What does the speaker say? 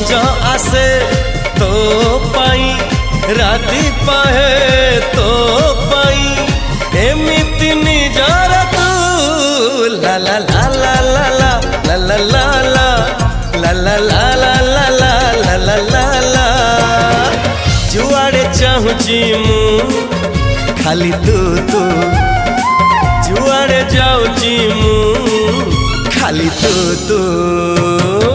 निज आसे तो पाई राति पाहे तो पाई एमिति निजर तू ला ला ला ला ला ला ला ला ला ला ला ला ला ला ला ला ला ला जुआड़े चाहूची मु खाली तू तू जुआड़े जाऊची मु खाली तू तू।